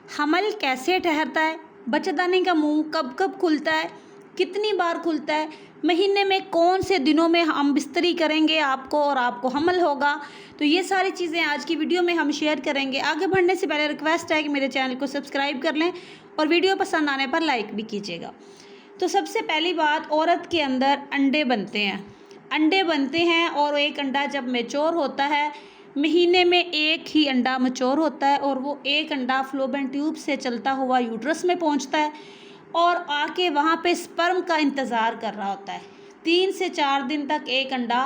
हमल कैसे ठहरता है, बच्चेदानी का मुंह कब कब खुलता है, कितनी बार खुलता है, महीने में कौन से दिनों में हम बिस्तरी करेंगे आपको और आपको हमल होगा। तो ये सारी चीज़ें आज की वीडियो में हम शेयर करेंगे। आगे बढ़ने से पहले रिक्वेस्ट है कि मेरे चैनल को सब्सक्राइब कर लें और वीडियो पसंद आने पर लाइक भी कीजिएगा। तो सबसे पहली बात, औरत के अंदर अंडे बनते हैं। अंडे बनते हैं और एक अंडा जब मैच्योर होता है, महीने में एक ही अंडा मैच्योर होता है और वो एक अंडा फ्लोपियन ट्यूब से चलता हुआ यूट्रस में पहुंचता है और आके वहाँ पे स्पर्म का इंतज़ार कर रहा होता है। 3 से 4 दिन तक एक अंडा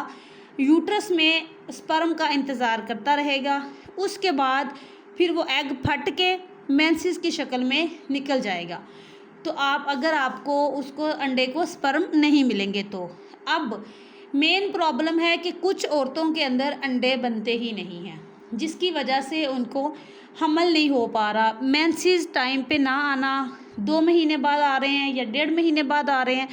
यूट्रस में स्पर्म का इंतज़ार करता रहेगा। उसके बाद फिर वो एग फट के मेंसेस की शक्ल में निकल जाएगा। तो अगर आपको उसको अंडे को स्पर्म नहीं मिलेंगे तो अब मेन प्रॉब्लम है कि कुछ औरतों के अंदर अंडे बनते ही नहीं हैं, जिसकी वजह से उनको हमल नहीं हो पा रहा। मेंसेस टाइम पे ना आना, 2 महीने बाद आ रहे हैं या 1.5 महीने बाद आ रहे हैं,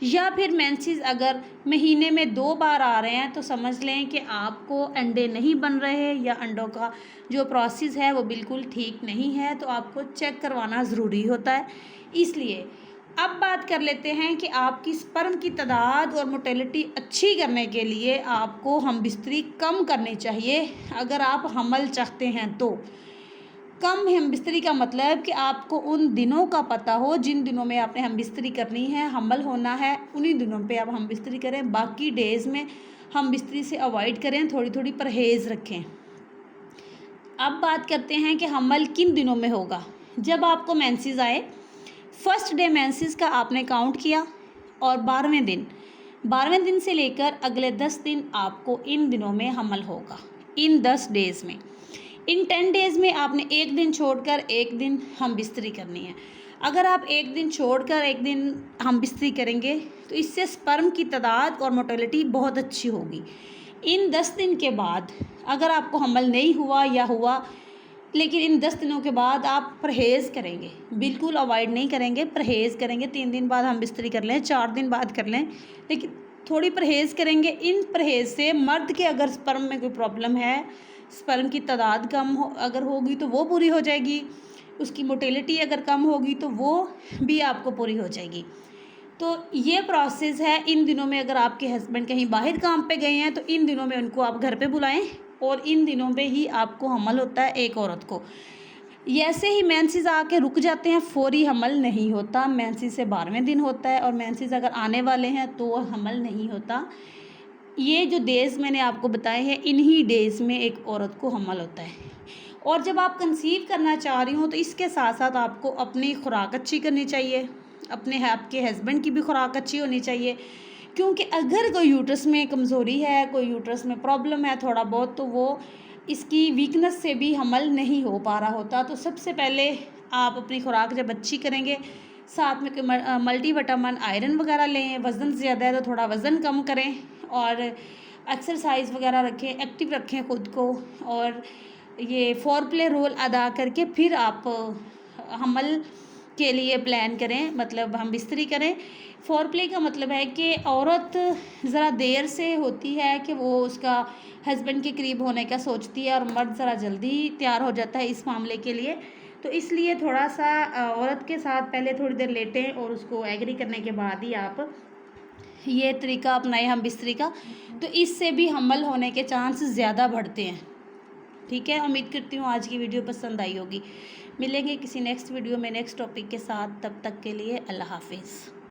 या फिर मेंसेस अगर महीने में 2 बार आ रहे हैं तो समझ लें कि आपको अंडे नहीं बन रहे या अंडों का जो प्रोसेस है वो बिल्कुल ठीक नहीं है। तो आपको चेक करवाना ज़रूरी होता है। इसलिए अब बात कर लेते हैं कि आपकी स्पर्म की तादाद और मोटेलिटी अच्छी करने के लिए आपको हम बिस्तरी कम करनी चाहिए। अगर आप हमल चाहते हैं तो कम हम बिस्तरी का मतलब कि आपको उन दिनों का पता हो जिन दिनों में आपने हम बिस्तरी करनी है, हमल होना है, उन्हीं दिनों पे आप हम बिस्तरी करें। बाकी डेज़ में हम बिस्तरी से अवॉइड करें, थोड़ी थोड़ी परहेज़ रखें। अब बात करते हैं कि हमल किन दिनों में होगा। जब आपको मेंसेस आए, फर्स्ट डे मेंसेस का आपने काउंट किया और 12वें दिन से लेकर अगले 10 दिन आपको इन दिनों में हमल होगा। इन 10 डेज़ में, इन 10 डेज़ में आपने एक दिन छोड़कर एक दिन हम बिस्तरी करनी है। अगर आप एक दिन छोड़कर एक दिन हम बिस्तरी करेंगे तो इससे स्पर्म की तादाद और मोटेलिटी बहुत अच्छी होगी। इन 10 दिन के बाद अगर आपको हमल नहीं हुआ या हुआ, लेकिन इन 10 दिनों के बाद आप परहेज़ करेंगे, बिल्कुल अवॉइड नहीं करेंगे, परहेज़ करेंगे। 3 दिन बाद हम बिस्तरी कर लें, 4 दिन बाद कर लें, लेकिन थोड़ी परहेज़ करेंगे। इन परहेज़ से मर्द के अगर स्पर्म में कोई प्रॉब्लम है, स्पर्म की तादाद कम अगर होगी तो वो पूरी हो जाएगी, उसकी मोटेलिटी अगर कम होगी तो वो भी आपको पूरी हो जाएगी। तो ये प्रोसेस है। इन दिनों में अगर आपके हस्बैंड कहीं बाहर काम पे गए हैं तो इन दिनों में उनको आप घर पे बुलाएं और इन दिनों पे ही आपको हमल होता है एक औरत को। ऐसे ही मेंसेस आके रुक जाते हैं, फौरी हमल नहीं होता। मेंसेस से 12वें दिन होता है और मेंसेस अगर आने वाले हैं तो हमल नहीं होता। ये जो डेज़ मैंने आपको बताए हैं, इन्हीं डेज़ में एक औरत को हमल होता है। और जब आप कंसीव करना चाह रही हो तो इसके साथ साथ आपको अपनी खुराक अच्छी करनी चाहिए, आपके हस्बैंड की भी खुराक अच्छी होनी चाहिए। क्योंकि अगर कोई यूट्रस में कमज़ोरी है, कोई यूट्रस में प्रॉब्लम है थोड़ा बहुत, तो वो इसकी वीकनेस से भी हमल नहीं हो पा रहा होता। तो सबसे पहले आप अपनी खुराक जब अच्छी करेंगे, साथ में कोई मल्टीविटामिन आयरन वगैरह लें। वज़न ज़्यादा है तो थोड़ा वज़न कम करें और एक्सरसाइज वगैरह रखें, एक्टिव रखें ख़ुद को, और ये फोरप्ले रोल अदा करके फिर आप हमल के लिए प्लान करें, मतलब हम बिस्तरी करें। फोरप्ले का मतलब है कि औरत ज़रा देर से होती है कि वो उसका हस्बैंड के करीब होने का सोचती है और मर्द ज़रा जल्दी तैयार हो जाता है इस मामले के लिए। तो इसलिए थोड़ा सा औरत के साथ पहले थोड़ी देर लेटें और उसको एग्री करने के बाद ही आप ये तरीका अपनाएं हम बिस्तरी का। तो इससे भी हमल होने के चांस ज़्यादा बढ़ते हैं। ठीक है, उम्मीद करती हूँ आज की वीडियो पसंद आई होगी। मिलेंगे किसी नेक्स्ट वीडियो में नेक्स्ट टॉपिक के साथ। तब तक के लिए अल्लाह हाफिज़।